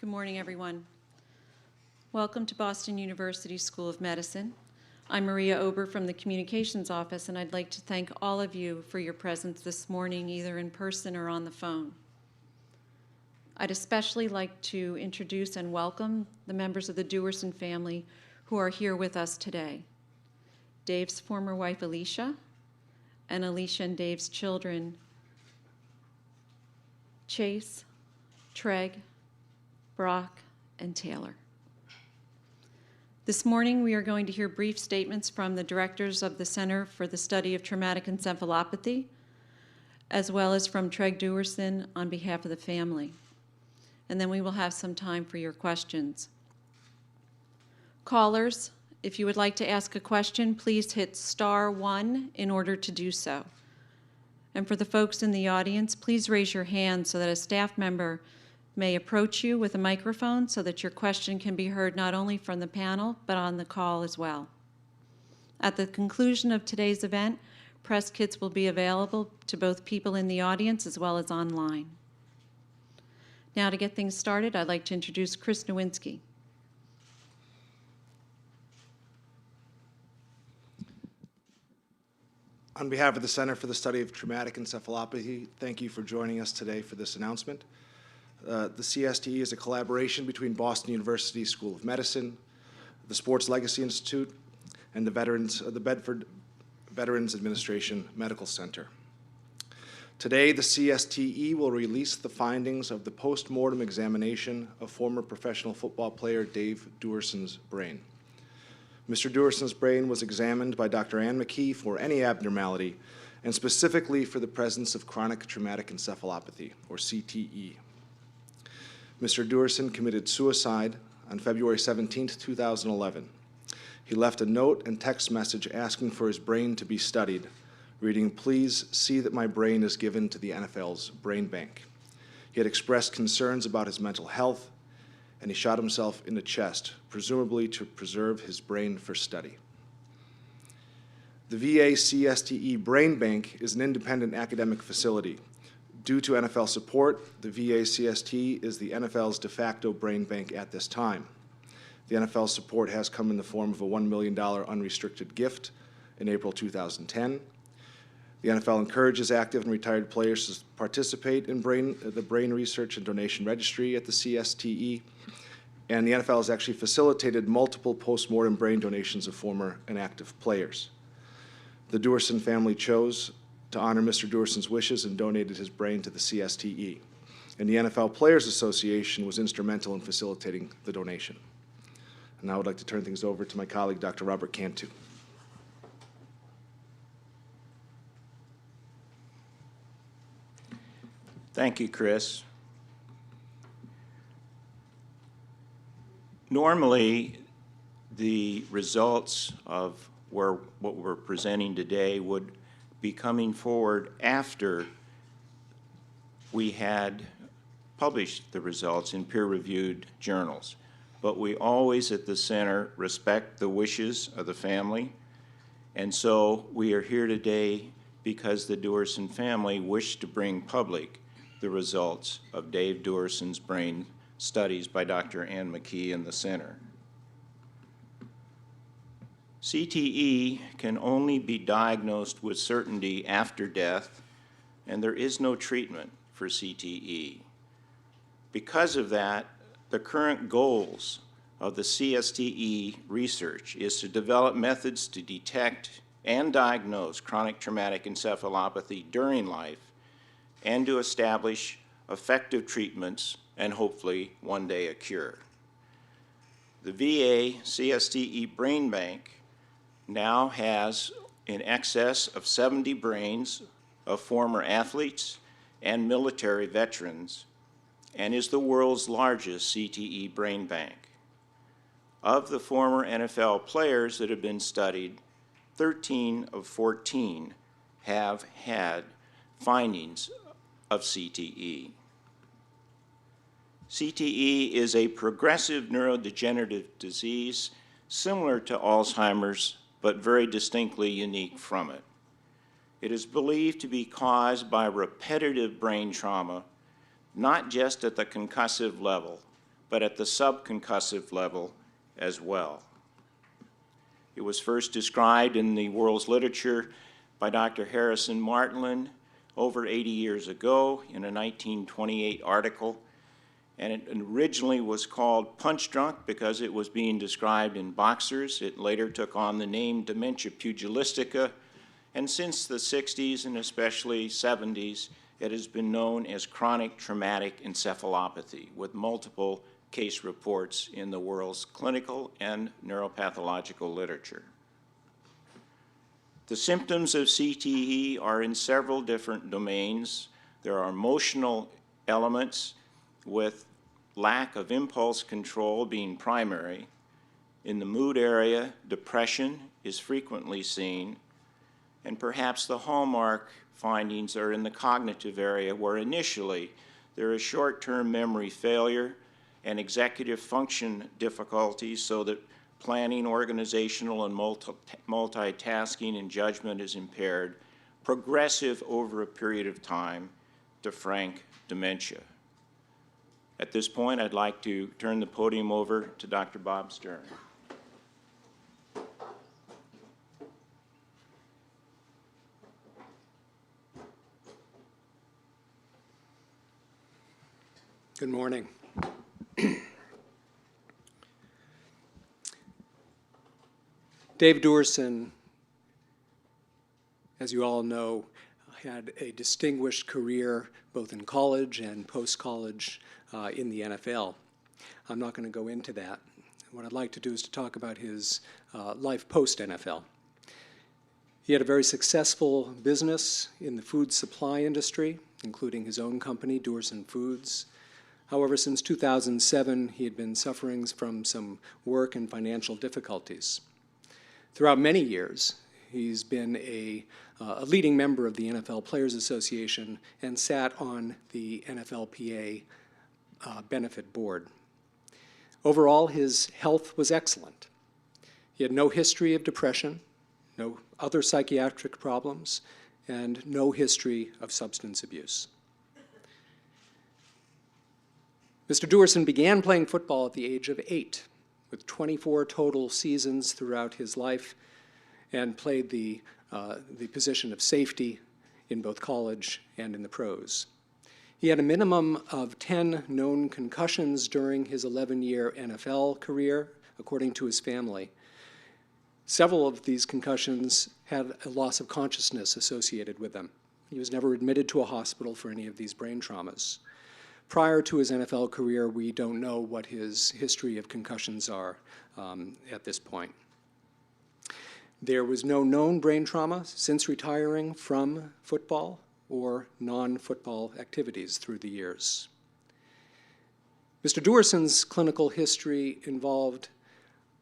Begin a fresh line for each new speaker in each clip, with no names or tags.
Good morning, everyone. Welcome to Boston University School of Medicine. I'm Maria Ober from the Communications Office, and I'd like to thank all of you for your presence this morning, either in person or on the phone. I'd especially like to introduce and welcome the members of the Duerson family who are here with us today. Dave's former wife, Alicia, and Alicia and Dave's children, Chase, Treg, Brock, and Taylor. This morning, we are going to hear brief statements from the directors of the Center for the Study of Traumatic Encephalopathy, as well as from Dave Duerson on behalf of the family. And then we will have some time for your questions. Callers, if you would like to ask a question, please hit *1 in order to do so. And for the folks in the audience, please raise your hand so that a staff member may approach you with a microphone so that your question can be heard not only from the panel, but on the call as well. At the conclusion of today's event, press kits will be available to both people in the audience as well as online. Now, to get things started, I'd like to introduce Chris Nowinski.
On behalf of the Center for the Study of Traumatic Encephalopathy, thank you for joining us today for this announcement. The CSTE is a collaboration between Boston University School of Medicine, the Sports Legacy Institute, and the Bedford Veterans Administration Medical Center. Today, the CSTE will release the findings of the post-mortem examination of former professional football player Dave Duerson's brain. Mr. Duerson's brain was examined by Dr. Ann McKee for any abnormality, and specifically for the presence of chronic traumatic encephalopathy, or CTE. Mr. Duerson committed suicide on February 17, 2011. He left a note and text message asking for his brain to be studied, reading, "Please see that my brain is given to the NFL's brain bank." He had expressed concerns about his mental health, and he shot himself in the chest, presumably to preserve his brain for study. The VA CSTE Brain Bank is an independent academic facility. Due to NFL support, the VA CST is the NFL's de facto brain bank at this time. The NFL support has come in the form of a $1 million unrestricted gift in April 2010. The NFL encourages active and retired players to participate in the brain research and donation registry at the CSTE, and the NFL has actually facilitated multiple post-mortem brain donations of former and active players. The Duerson family chose to honor Mr. Duerson's wishes and donated his brain to the CSTE. And the NFL Players Association was instrumental in facilitating the donation. And now I would like to turn things over to my colleague, Dr. Robert Cantu.
Thank you, Chris. Normally, the results of what we're presenting today would be coming forward after we had published the results in peer-reviewed journals. But we always at the center respect the wishes of the family, and so we are here today because the Duerson family wished to bring public the results of Dave Duerson's brain studies by Dr. Ann McKee in the center. CTE can only be diagnosed with certainty after death, and there is no treatment for CTE. Because of that, the current goals of the CSTE research is to develop methods to detect and diagnose chronic traumatic encephalopathy during life, and to establish effective treatments and hopefully one day a cure. The VA CSTE Brain Bank now has in excess of 70 brains of former athletes and military veterans, and is the world's largest CTE brain bank. Of the former NFL players that have been studied, 13 of 14 have had findings of CTE. CTE is a progressive neurodegenerative disease similar to Alzheimer's, but very distinctly unique from it. It is believed to be caused by repetitive brain trauma, not just at the concussive level, but at the subconcussive level as well. It was first described in the world's literature by Dr. Harrison Martland over 80 years ago in a 1928 article, and it originally was called punch drunk because it was being described in boxers. It later took on the name dementia pugilistica, and since the 60s and especially 70s, it has been known as chronic traumatic encephalopathy, with multiple case reports in the world's clinical and neuropathological literature. The symptoms of CTE are in several different domains. There are emotional elements, with lack of impulse control being primary. In the mood area, depression is frequently seen, and perhaps the hallmark findings are in the cognitive area, where initially there is short-term memory failure and executive function difficulties, so that planning, organizational, and multitasking and judgment is impaired, progressive over a period of time to frank dementia. At this point, I'd like to turn the podium over to Dr. Bob Stern.
Good morning. Dave Duerson, as you all know, had a distinguished career both in college and post-college in the NFL. I'm not going to go into that. What I'd like to do is to talk about his life post-NFL. He had a very successful business in the food supply industry, including his own company, Duerson Foods. However, since 2007, he had been suffering from some work and financial difficulties. Throughout many years, he's been a leading member of the NFL Players Association and sat on the NFLPA benefit board. Overall, his health was excellent. He had no history of depression, no other psychiatric problems, and no history of substance abuse. Mr. Duerson began playing football at the age of 8, with 24 total seasons throughout his life, and played the position of safety in both college and in the pros. He had a minimum of 10 known concussions during his 11-year NFL career, according to his family. Several of these concussions had a loss of consciousness associated with them. He was never admitted to a hospital for any of these brain traumas. Prior to his NFL career, we don't know what his history of concussions are at this point. There was no known brain trauma since retiring from football or non-football activities through the years. Mr. Duerson's clinical history involved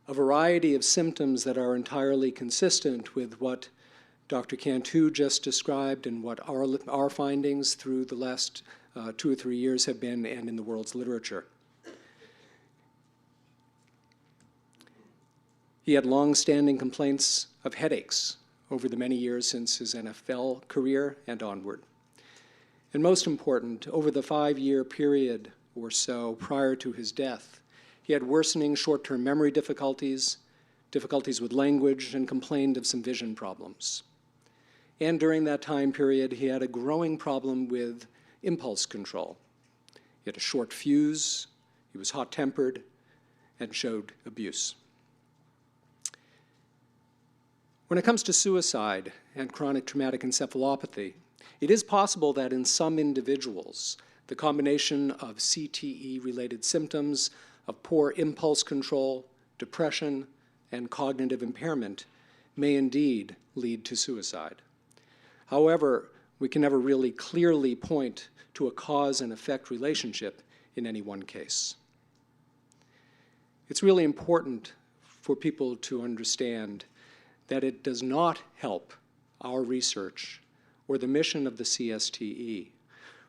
a variety of symptoms that are entirely consistent with what Dr. Cantu just described and what our findings through the last 2 or 3 years have been, and in the world's literature. He had long-standing complaints of headaches over the many years since his NFL career and onward. And most important, over the 5-year period or so prior to his death, he had worsening short-term memory difficulties, difficulties with language, and complained of some vision problems. And during that time period, he had a growing problem with impulse control. He had a short fuse, he was hot-tempered, and showed abuse. When it comes to suicide and chronic traumatic encephalopathy, it is possible that in some individuals, the combination of CTE-related symptoms of poor impulse control, depression, and cognitive impairment may indeed lead to suicide. However, we can never really clearly point to a cause and effect relationship in any one case. It's really important for people to understand that it does not help our research or the mission of the CSTE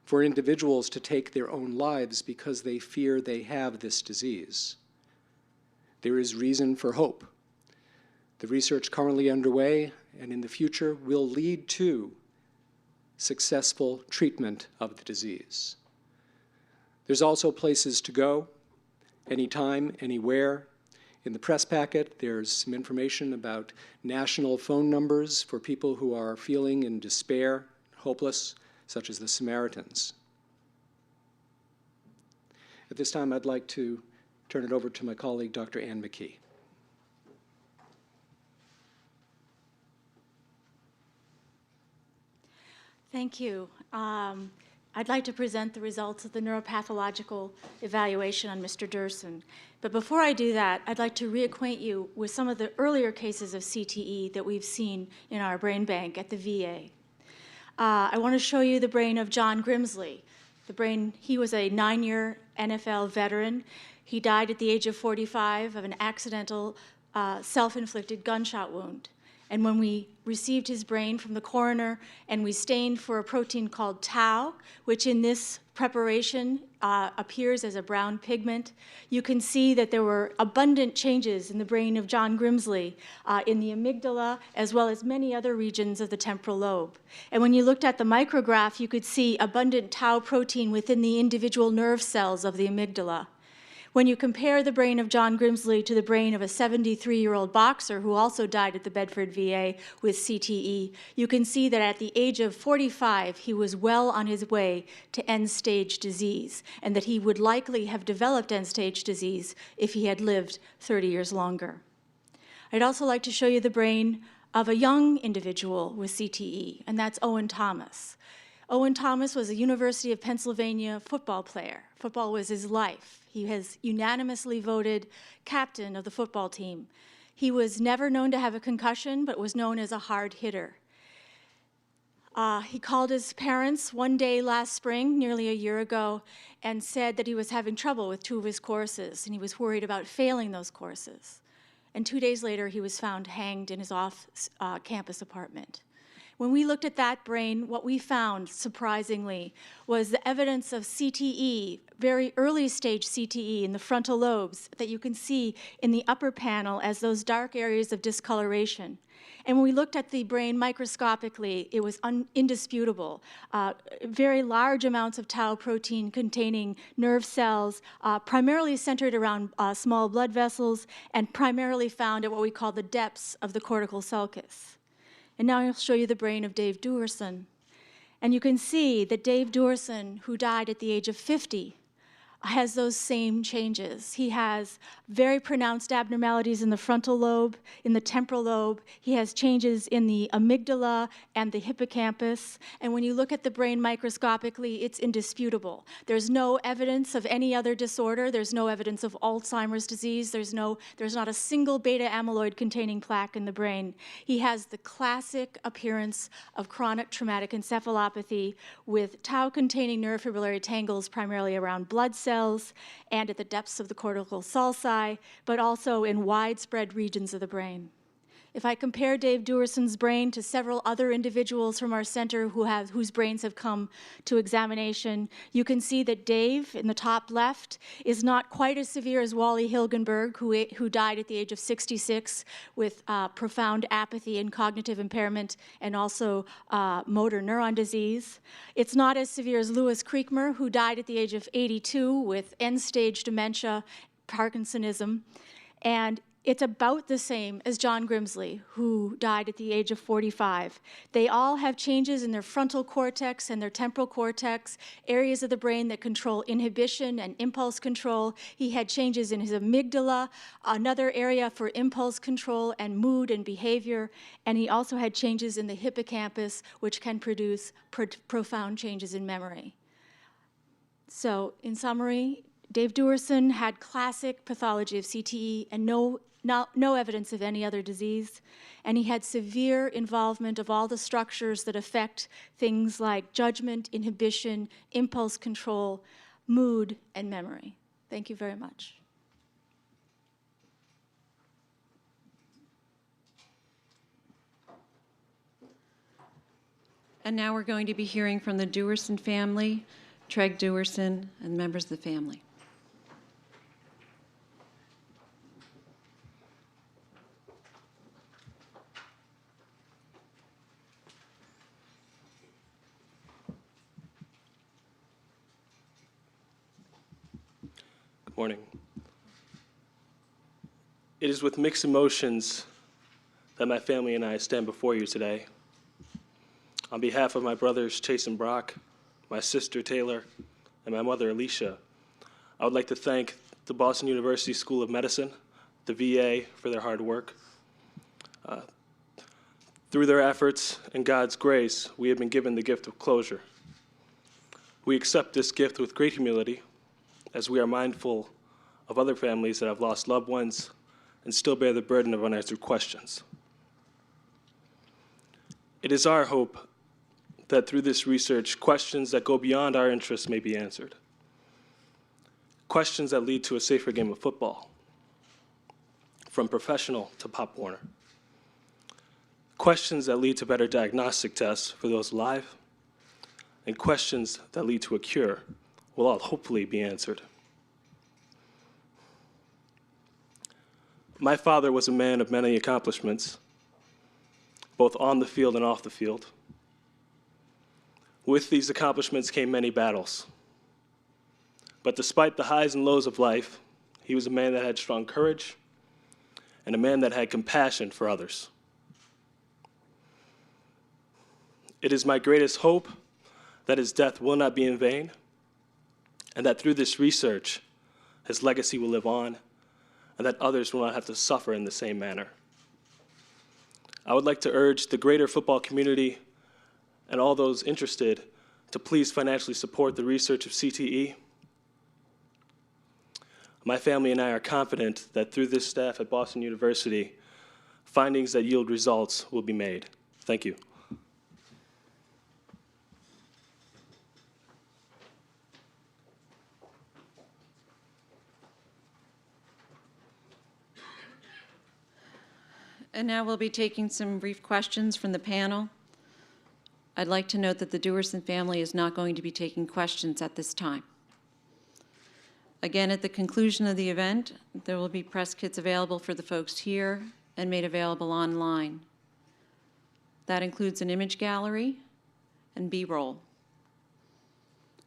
for individuals to take their own lives because they fear they have this disease. There is reason for hope. The research currently underway and in the future will lead to successful treatment of the disease. There's also places to go, anytime, anywhere. In the press packet, there's some information about national phone numbers for people who are feeling in despair, hopeless, such as the Samaritans. At this time, I'd like to turn it over to my colleague, Dr. Ann McKee.
Thank you. I'd like to present the results of the neuropathological evaluation on Mr. Duerson. But before I do that, I'd like to reacquaint you with some of the earlier cases of CTE that we've seen in our brain bank at the VA. I want to show you the brain of John Grimsley. He was a 9-year NFL veteran. He died at the age of 45 of an accidental self-inflicted gunshot wound. And when we received his brain from the coroner and we stained for a protein called tau, which in this preparation appears as a brown pigment, you can see that there were abundant changes in the brain of John Grimsley in the amygdala, as well as many other regions of the temporal lobe. And when you looked at the micrograph, you could see abundant tau protein within the individual nerve cells of the amygdala. When you compare the brain of John Grimsley to the brain of a 73-year-old boxer who also died at the Bedford VA with CTE, you can see that at the age of 45, he was well on his way to end-stage disease, and that he would likely have developed end-stage disease if he had lived 30 years longer. I'd also like to show you the brain of a young individual with CTE, and that's Owen Thomas. Owen Thomas was a University of Pennsylvania football player. Football was his life. He has unanimously voted captain of the football team. He was never known to have a concussion, but was known as a hard hitter. He called his parents one day last spring, nearly a year ago, and said that he was having trouble with 2 of his courses, and he was worried about failing those courses. And 2 days later, he was found hanged in his off-campus apartment. When we looked at that brain, what we found, surprisingly, was the evidence of CTE, very early stage CTE in the frontal lobes that you can see in the upper panel as those dark areas of discoloration. And when we looked at the brain microscopically, it was indisputable. Very large amounts of tau protein containing nerve cells, primarily centered around small blood vessels, and primarily found at what we call the depths of the cortical sulcus. And now I'll show you the brain of Dave Duerson. And you can see that Dave Duerson, who died at the age of 50, has those same changes. He has very pronounced abnormalities in the frontal lobe, in the temporal lobe. He has changes in the amygdala and the hippocampus. And when you look at the brain microscopically, it's indisputable. There's no evidence of any other disorder. There's no evidence of Alzheimer's disease. There's not a single beta amyloid containing plaque in the brain. He has the classic appearance of chronic traumatic encephalopathy with tau-containing neurofibrillary tangles primarily around blood cells and at the depths of the cortical sulci, but also in widespread regions of the brain. If I compare Dave Duerson's brain to several other individuals from our center whose brains have come to examination, you can see that Dave, in the top left, is not quite as severe as Wally Hilgenberg, who died at the age of 66 with profound apathy and cognitive impairment and also motor neuron disease. It's not as severe as Louis Kriegmer, who died at the age of 82 with end-stage dementia, Parkinsonism. And it's about the same as John Grimsley, who died at the age of 45. They all have changes in their frontal cortex and their temporal cortex, areas of the brain that control inhibition and impulse control. He had changes in his amygdala, another area for impulse control and mood and behavior, and he also had changes in the hippocampus, which can produce profound changes in memory. So, in summary, Dave Duerson had classic pathology of CTE and no evidence of any other disease, and he had severe involvement of all the structures that affect things like judgment, inhibition, impulse control, mood, and memory. Thank you very much.
And now we're going to be hearing from the Duerson family, Treg Duerson, and members of the family.
Good morning. It is with mixed emotions that my family and I stand before you today. On behalf of my brothers Chase and Brock, my sister Taylor, and my mother Alicia, I would like to thank the Boston University School of Medicine, the VA, for their hard work. Through their efforts and God's grace, we have been given the gift of closure. We accept this gift with great humility, as we are mindful of other families that have lost loved ones and still bear the burden of unanswered questions. It is our hope that through this research, questions that go beyond our interests may be answered. Questions that lead to a safer game of football, from professional to Pop Warner. Questions that lead to better diagnostic tests for those alive, and questions that lead to a cure will all hopefully be answered. My father was a man of many accomplishments, both on the field and off the field. With these accomplishments came many battles. But despite the highs and lows of life, he was a man that had strong courage and a man that had compassion for others. It is my greatest hope that his death will not be in vain, and that through this research, his legacy will live on, and that others will not have to suffer in the same manner. I would like to urge the greater football community and all those interested to please financially support the research of CTE. My family and I are confident that through this staff at Boston University, findings that yield results will be made. Thank you.
And now we'll be taking some brief questions from the panel. I'd like to note that the Duerson family is not going to be taking questions at this time. Again, at the conclusion of the event, there will be press kits available for the folks here and made available online. That includes an image gallery and B-roll.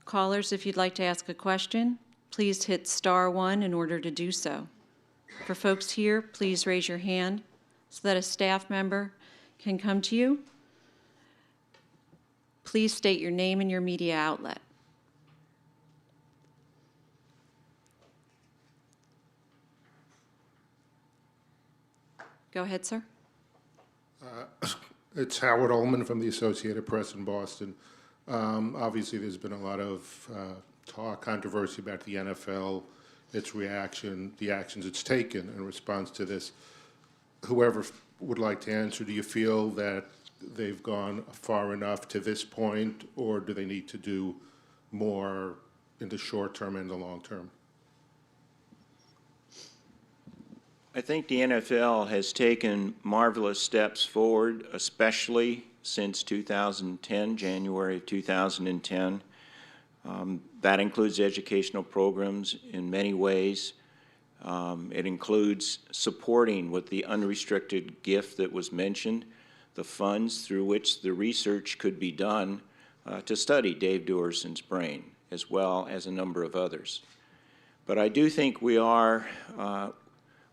Callers, if you'd like to ask a question, please hit *1 in order to do so. For folks here, please raise your hand so that a staff member can come to you. Please state your name and your media outlet. Go ahead, sir.
It's Howard Ullman from the Associated Press in Boston. Obviously, there's been a lot of controversy about the NFL, its reaction, the actions it's taken in response to this. Whoever would like to answer, do you feel that they've gone far enough to this point, or do they need to do more in the short term and the long term?
I think the NFL has taken marvelous steps forward, especially since 2010, January of 2010. That includes educational programs in many ways. It includes supporting with the unrestricted gift that was mentioned, the funds through which the research could be done to study Dave Duerson's brain, as well as a number of others. But I do think we are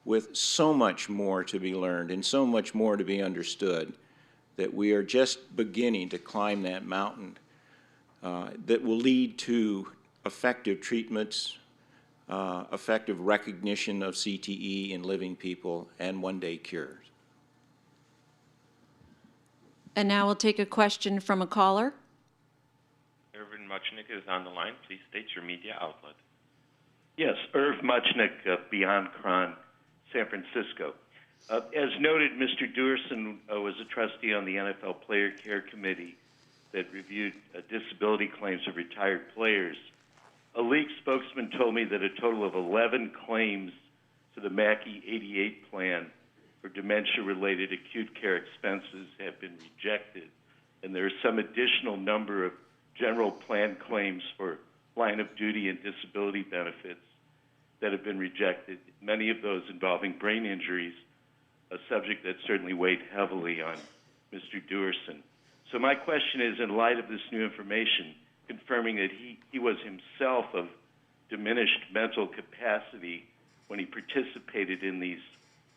with so much more to be learned and so much more to be understood, that we are just beginning to climb that mountain that will lead to effective treatments, effective recognition of CTE in living people, and one day cures.
And now we'll take a question from a caller.
Irvin Muchnick is on the line. Please state your media outlet. Yes, Irv Muchnick, Beyond Cron, San Francisco. As noted, Mr. Duerson was a trustee on the NFL Player Care Committee that reviewed disability claims of retired players. A league spokesman told me that a total of 11 claims to the Mackey 88 plan for dementia-related acute care expenses have been rejected, and there are some additional number of general plan claims for line of duty and disability benefits that have been rejected, many of those involving brain injuries, a subject that certainly weighed heavily on Mr. Duerson. So my question is, in light of this new information, confirming that he was himself of diminished mental capacity when he participated in these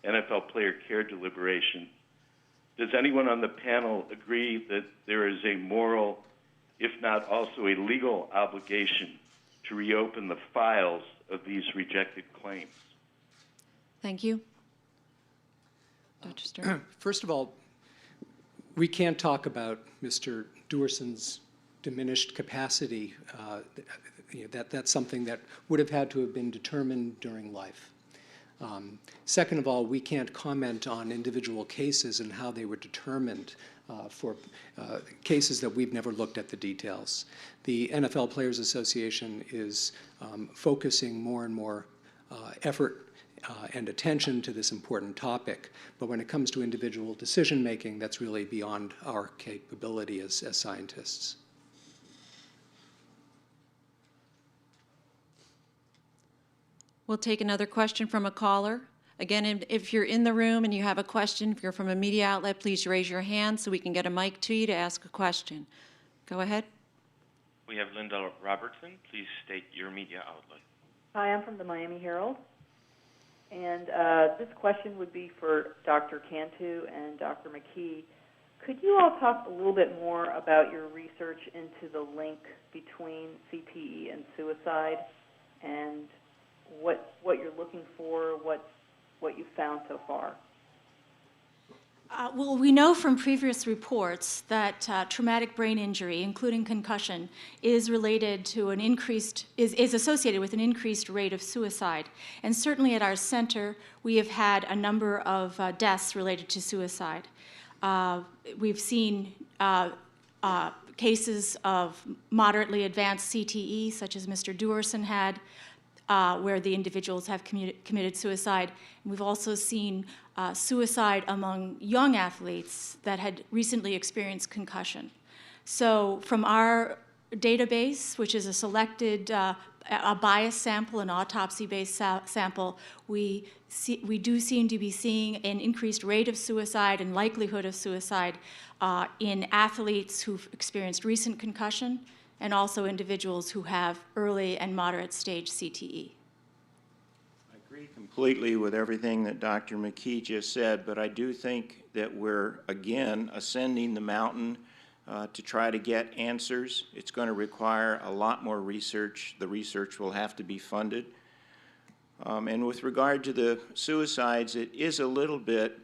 NFL player care deliberation. Does anyone on the panel agree that there is a moral, if not also a legal obligation to reopen the files of these rejected claims?
Thank you. Dr. Stern.
First of all, we can't talk about Mr. Duerson's diminished capacity. That's something that would have had to have been determined during life. Second of all, we can't comment on individual cases and how they were determined for cases that we've never looked at the details. The NFL Players Association is focusing more and more effort and attention to this important topic. But when it comes to individual decision-making, that's really beyond our capability as scientists.
We'll take another question from a caller. Again, if you're in the room and you have a question, if you're from a media outlet, please raise your hand so we can get a mic to you to ask a question. Go ahead.
We have Linda Robertson. Please state your media outlet.
Hi, I'm from the Miami Herald. And this question would be for Dr. Cantu and Dr. McKee. Could you all talk a little bit more about your research into the link between CTE and suicide and what you're looking for, what you've found so far?
Well, we know from previous reports that traumatic brain injury, including concussion, is related to an increased, is associated with an increased rate of suicide. And certainly at our center, we have had a number of deaths related to suicide. We've seen cases of moderately advanced CTE, such as Mr. Duerson had, where the individuals have committed suicide. And we've also seen suicide among young athletes that had recently experienced concussion. So from our database, which is a selected, a biased sample, an autopsy-based sample, we do seem to be seeing an increased rate of suicide and likelihood of suicide in athletes who've experienced recent concussion, and also individuals who have early and moderate stage CTE.
I agree completely with everything that Dr. McKee just said, but I do think that we're, again, ascending the mountain to try to get answers. It's going to require a lot more research. The research will have to be funded. And with regard to the suicides, it is a little bit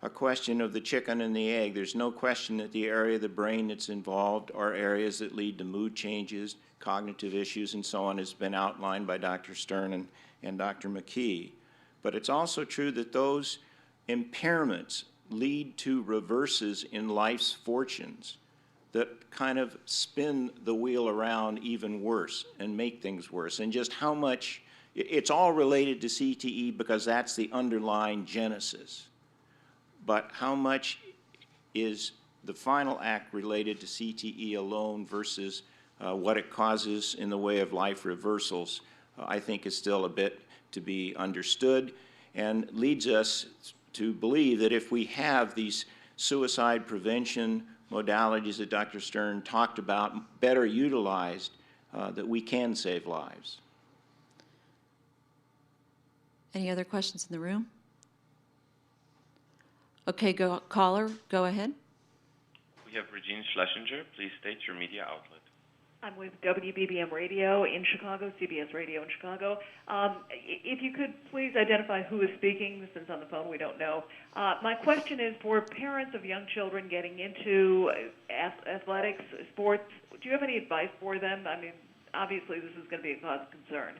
a question of the chicken and the egg. There's no question that the area of the brain that's involved are areas that lead to mood changes, cognitive issues, and so on, has been outlined by Dr. Stern and Dr. McKee. But it's also true that those impairments lead to reverses in life's fortunes that kind of spin the wheel around even worse and make things worse. And just how much, it's all related to CTE because that's the underlying genesis. But how much is the final act related to CTE alone versus what it causes in the way of life reversals, I think is still a bit to be understood, and leads us to believe that if we have these suicide prevention modalities that Dr. Stern talked about better utilized, that we can save lives.
Any other questions in the room? Okay, caller, go ahead.
We have Regine Schlesinger. Please state your media outlet.
I'm with WBBM Radio in Chicago, CBS Radio in Chicago. If you could please identify who is speaking, since on the phone we don't know. My question is for parents of young children getting into athletics, sports, do you have any advice for them? I mean, obviously this is going to be a cause of concern.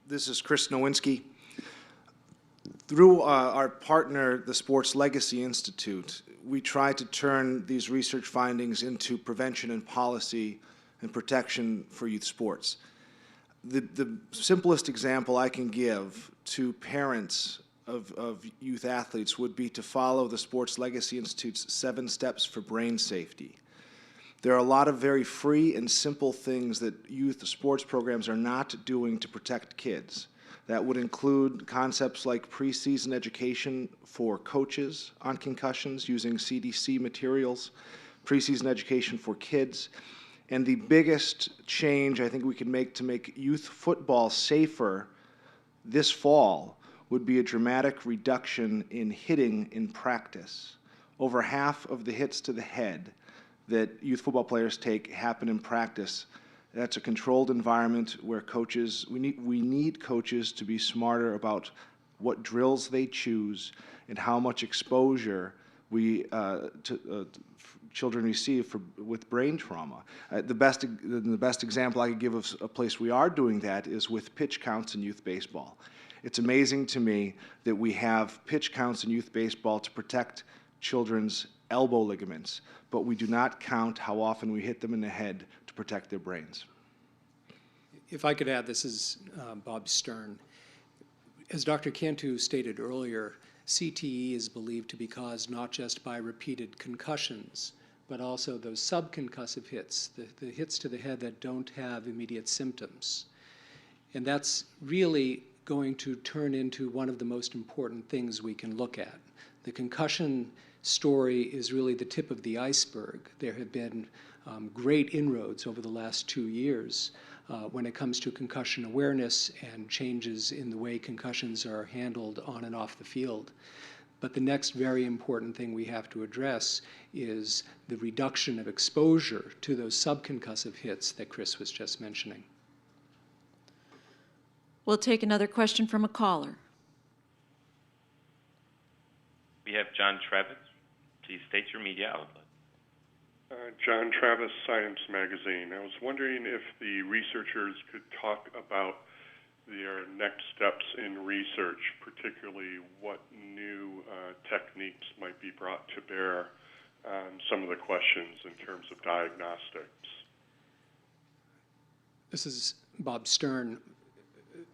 This is Chris Nowinski. Through our partner, the Sports Legacy Institute, we try to turn these research findings into prevention and policy and protection for youth sports. The simplest example I can give to parents of youth athletes would be to follow the Sports Legacy Institute's 7 Steps for Brain Safety. There are a lot of very free and simple things that youth sports programs are not doing to protect kids. That would include concepts like preseason education for coaches on concussions using CDC materials, preseason education for kids, and the biggest change I think we can make to make youth football safer this fall would be a dramatic reduction in hitting in practice. Over half of the hits to the head that youth football players take happen in practice. That's a controlled environment where coaches, we need coaches to be smarter about what drills they choose and how much exposure children receive with brain trauma. The best example I could give of a place we are doing that is with pitch counts in youth baseball. It's amazing to me that we have pitch counts in youth baseball to protect children's elbow ligaments, but we do not count how often we hit them in the head to protect their brains.
If I could add, this is Bob Stern. As Dr. Cantu stated earlier, CTE is believed to be caused not just by repeated concussions, but also those subconcussive hits, the hits to the head that don't have immediate symptoms. And that's really going to turn into one of the most important things we can look at. The concussion story is really the tip of the iceberg. There have been great inroads over the last 2 years when it comes to concussion awareness and changes in the way concussions are handled on and off the field. But the next very important thing we have to address is the reduction of exposure to those subconcussive hits that Chris was just mentioning.
We'll take another question from a caller.
We have John Travis. Please state your media outlet.
John Travis, Science Magazine. I was wondering if the researchers could talk about their next steps in research, particularly what new techniques might be brought to bear on some of the questions in terms of diagnostics.
This is Bob Stern.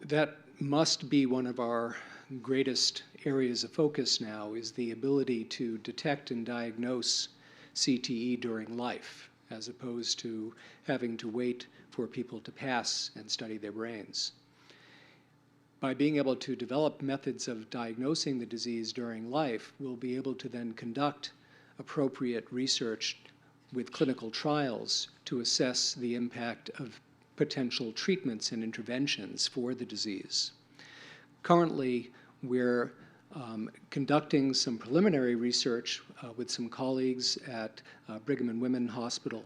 That must be one of our greatest areas of focus now, is the ability to detect and diagnose CTE during life, as opposed to having to wait for people to pass and study their brains. By being able to develop methods of diagnosing the disease during life, we'll be able to then conduct appropriate research with clinical trials to assess the impact of potential treatments and interventions for the disease. Currently, we're conducting some preliminary research with some colleagues at Brigham and Women's Hospital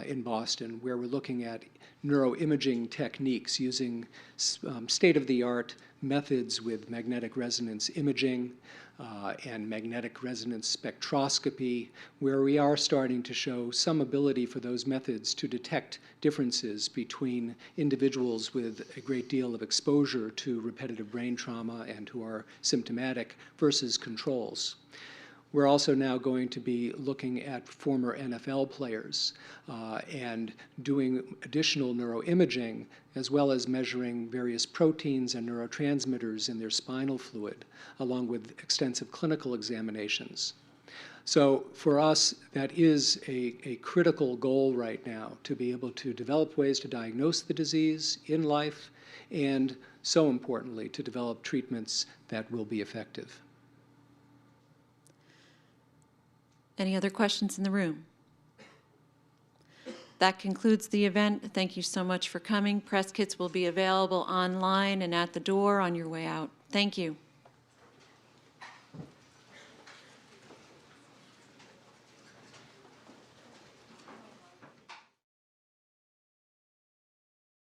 in Boston, where we're looking at neuroimaging techniques using state-of-the-art methods with magnetic resonance imaging and magnetic resonance spectroscopy, where we are starting to show some ability for those methods to detect differences between individuals with a great deal of exposure to repetitive brain trauma and who are symptomatic versus controls. We're also now going to be looking at former NFL players and doing additional neuroimaging, as well as measuring various proteins and neurotransmitters in their spinal fluid, along with extensive clinical examinations. So for us, that is a critical goal right now, to be able to develop ways to diagnose the disease in life, and so importantly, to develop treatments that will be effective.
Any other questions in the room? That concludes the event. Thank you so much for coming. Press kits will be available online and at the door on your way out. Thank you.